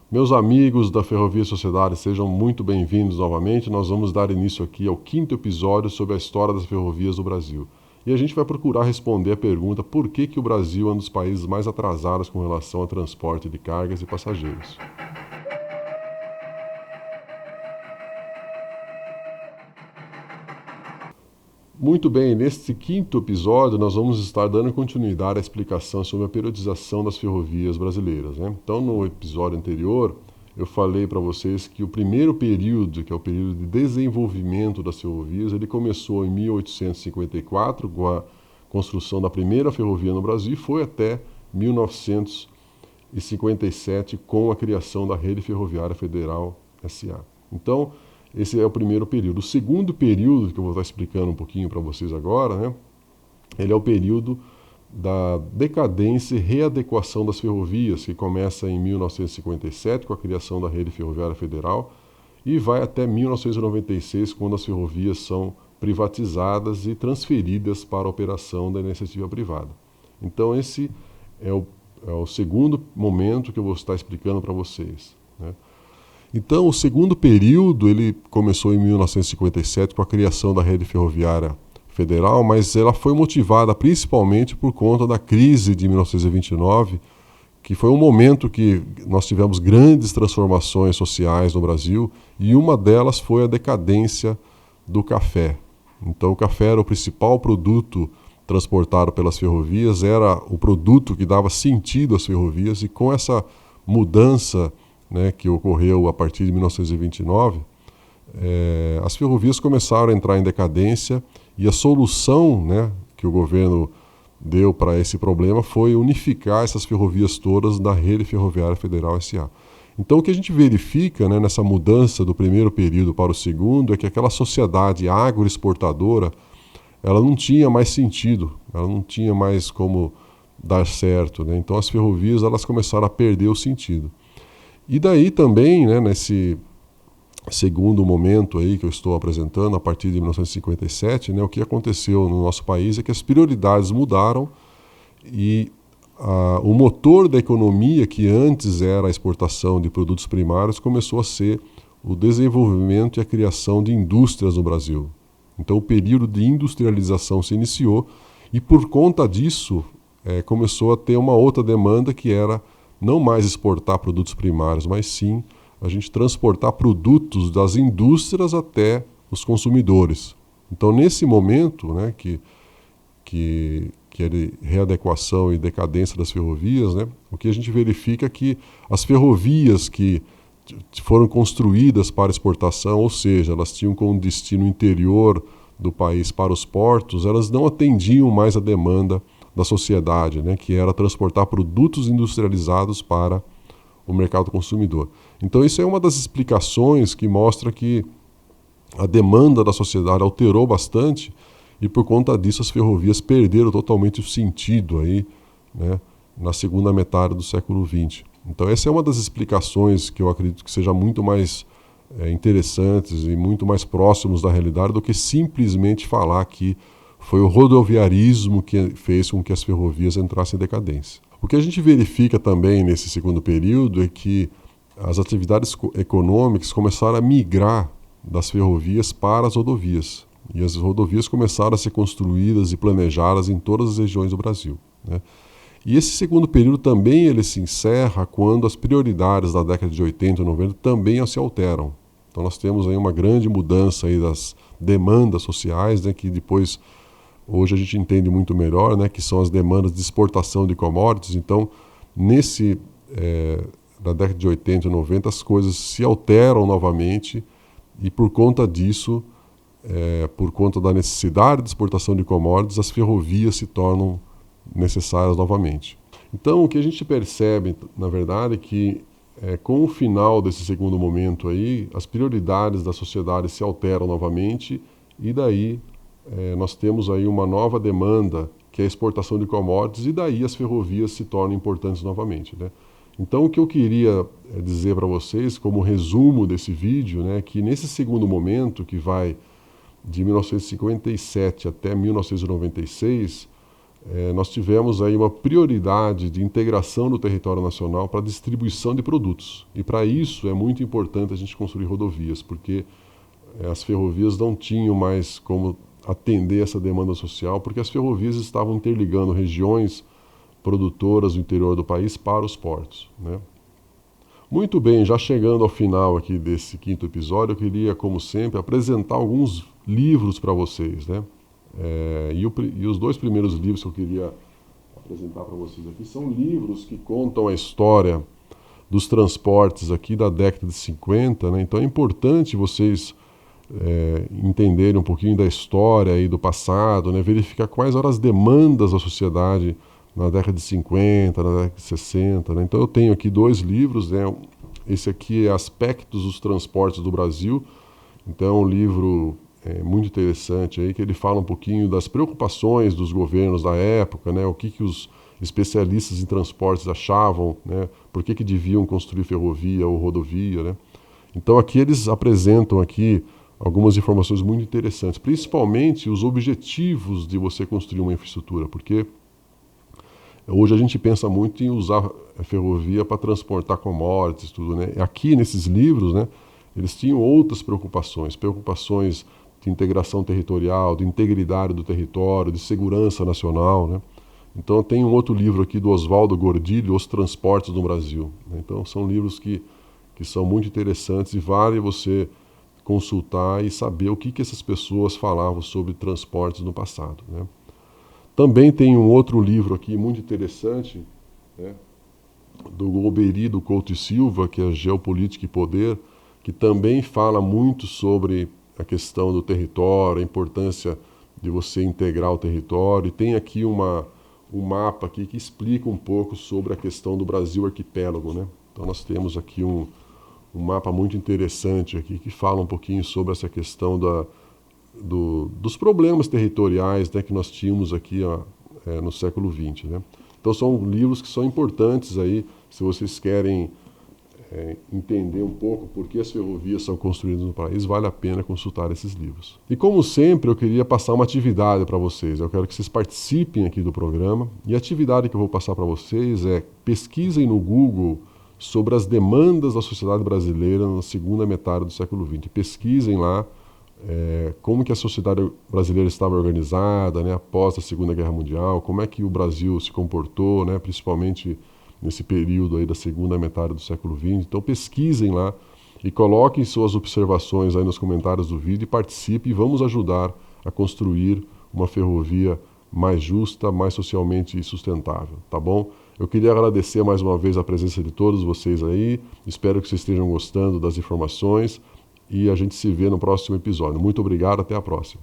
Meus amigos da Ferrovia Sociedade, sejam muito bem-vindos novamente. Nós vamos dar início aqui ao 5º episódio sobre a história das ferrovias do Brasil. E a gente vai procurar responder a pergunta por que o Brasil é um dos países mais atrasados com relação ao transporte de cargas e passageiros. Muito bem, neste 5º episódio nós vamos estar dando continuidade à explicação sobre a periodização das ferrovias brasileiras, né? Então, no episódio anterior, eu falei para vocês que o primeiro período, que é o período de desenvolvimento das ferrovias, ele começou em 1854, com a construção da primeira ferrovia no Brasil, e foi até 1957, com a criação da Rede Ferroviária Federal S.A. Então, esse é o primeiro período. O segundo período, que eu vou estar explicando um pouquinho para vocês agora, né? Ele é o período da decadência e readequação das ferrovias, que começa em 1957, com a criação da Rede Ferroviária Federal, e vai até 1996, quando as ferrovias são privatizadas e transferidas para a operação da iniciativa privada. Então, esse é o segundo momento que eu vou estar explicando para vocês, né? Então, o segundo período ele começou em 1957 com a criação da Rede Ferroviária Federal, mas ela foi motivada principalmente por conta da crise de 1929, que foi um momento que nós tivemos grandes transformações sociais no Brasil, e uma delas foi a decadência do café. Então, o café era o principal produto transportado pelas ferrovias, era o produto que dava sentido às ferrovias, e com essa mudança, né, que ocorreu a partir de 1929, as ferrovias começaram a entrar em decadência, e a solução, né, que o governo deu para esse problema foi unificar essas ferrovias todas na Rede Ferroviária Federal S.A. Então, o que a gente verifica, né, nessa mudança do primeiro período para o segundo é que aquela sociedade agroexportadora ela não tinha mais sentido, ela não tinha mais como dar certo, né? Então, as ferrovias elas começaram a perder o sentido. E daí também, né, nesse segundo momento aí que eu estou apresentando, a partir de 1957, né, o que aconteceu no nosso país é que as prioridades mudaram e o motor da economia, que antes era a exportação de produtos primários, começou a ser o desenvolvimento e a criação de indústrias no Brasil. Então, o período de industrialização se iniciou e, por conta disso, começou a ter uma outra demanda que era não mais exportar produtos primários, mas sim a gente transportar produtos das indústrias até os consumidores. Então, nesse momento, né, que é de readequação e decadência das ferrovias, né, o que a gente verifica é que as ferrovias que foram construídas para exportação, ou seja, elas tinham como destino interior do país para os portos, elas não atendiam mais a demanda da sociedade, né, que era transportar produtos industrializados para o mercado consumidor. Então, isso é uma das explicações que mostra que a demanda da sociedade alterou bastante e, por conta disso, as ferrovias perderam totalmente o sentido aí, né, na segunda metade do século XX. Então, essa é uma das explicações que eu acredito que seja muito mais interessantes e muito mais próximos da realidade do que simplesmente falar que foi o rodoviarismo que fez com que as ferrovias entrassem em decadência. O que a gente verifica também nesse segundo período é que as atividades econômicas começaram a migrar das ferrovias para as rodovias. E as rodovias começaram a ser construídas e planejadas em todas as regiões do Brasil, né? E esse segundo período também ele se encerra quando as prioridades da década de 80 e 90 também se alteram. Então nós temos aí uma grande mudança aí das demandas sociais, né, que depois hoje a gente entende muito melhor, né, que são as demandas de exportação de commodities. Então, na década de 80 e 90, as coisas se alteram novamente e, por conta disso, por conta da necessidade de exportação de commodities, as ferrovias se tornam necessárias novamente. Então, o que a gente percebe, na verdade, é que com o final desse segundo momento aí, as prioridades da sociedade se alteram novamente e daí nós temos aí uma nova demanda, que é a exportação de commodities, e daí as ferrovias se tornam importantes novamente, né? Então, o que eu queria dizer para vocês, como resumo desse vídeo, né, é que nesse segundo momento, que vai de 1957 até 1996, nós tivemos aí uma prioridade de integração do território nacional para distribuição de produtos. E para isso é muito importante a gente construir rodovias, porque as ferrovias não tinham mais como atender essa demanda social, porque as ferrovias estavam interligando regiões produtoras do interior do país para os portos, né? Muito bem, já chegando ao final aqui desse 5º episódio, eu queria, como sempre, apresentar alguns livros para vocês, né? E os 2 primeiros livros que eu queria apresentar para vocês aqui são livros que contam a história dos transportes aqui da década de 50, né? Então é importante vocês entenderem um pouquinho da história e do passado, né? Verificar quais eram as demandas da sociedade na década de 50, na década de 60, né? Então eu tenho aqui 2 livros, né? Esse aqui é Aspectos dos Transportes do Brasil. Então é um livro muito interessante aí, que ele fala um pouquinho das preocupações dos governos da época, né? O que os especialistas em transportes achavam, né? Por que deviam construir ferrovia ou rodovia, né? Então aqui eles apresentam aqui algumas informações muito interessantes, principalmente os objetivos de você construir uma infraestrutura, porque hoje a gente pensa muito em usar a ferrovia para transportar commodities, tudo, né? Aqui nesses livros, né, eles tinham outras preocupações de integração territorial, de integridade do território, de segurança nacional, né? Então tem um outro livro aqui do Oswaldo Gordilho, Os Transportes no Brasil, né? Então são livros que são muito interessantes e vale você consultar e saber o que essas pessoas falavam sobre transportes no passado, né? Também tem um outro livro aqui muito interessante, né, do Golbery do Couto e Silva, que é Geopolítica e Poder, que também fala muito sobre a questão do território, a importância de você integrar o território. E tem aqui um mapa aqui que explica um pouco sobre a questão do Brasil arquipélago, né? Então nós temos aqui um mapa muito interessante aqui que fala um pouquinho sobre essa questão dos problemas territoriais, né, que nós tínhamos aqui no século XX, né? Então são livros que são importantes aí, se vocês querem entender um pouco por que as ferrovias são construídas no país, vale a pena consultar esses livros. E como sempre, eu queria passar uma atividade para vocês. Eu quero que vocês participem aqui do programa. E a atividade que eu vou passar para vocês é: pesquisem no Google sobre as demandas da sociedade brasileira na segunda metade do século XX. Pesquisem lá como que a sociedade brasileira estava organizada, né, após a Segunda Guerra Mundial, como é que o Brasil se comportou, né, principalmente nesse período aí da segunda metade do século XX. Então pesquisem lá e coloquem suas observações aí nos comentários do vídeo e participem, e vamos ajudar a construir uma ferrovia mais justa, mais socialmente sustentável, tá bom? Eu queria agradecer mais uma vez a presença de todos vocês aí, espero que vocês estejam gostando das informações e a gente se vê no próximo episódio. Muito obrigado, até a próxima.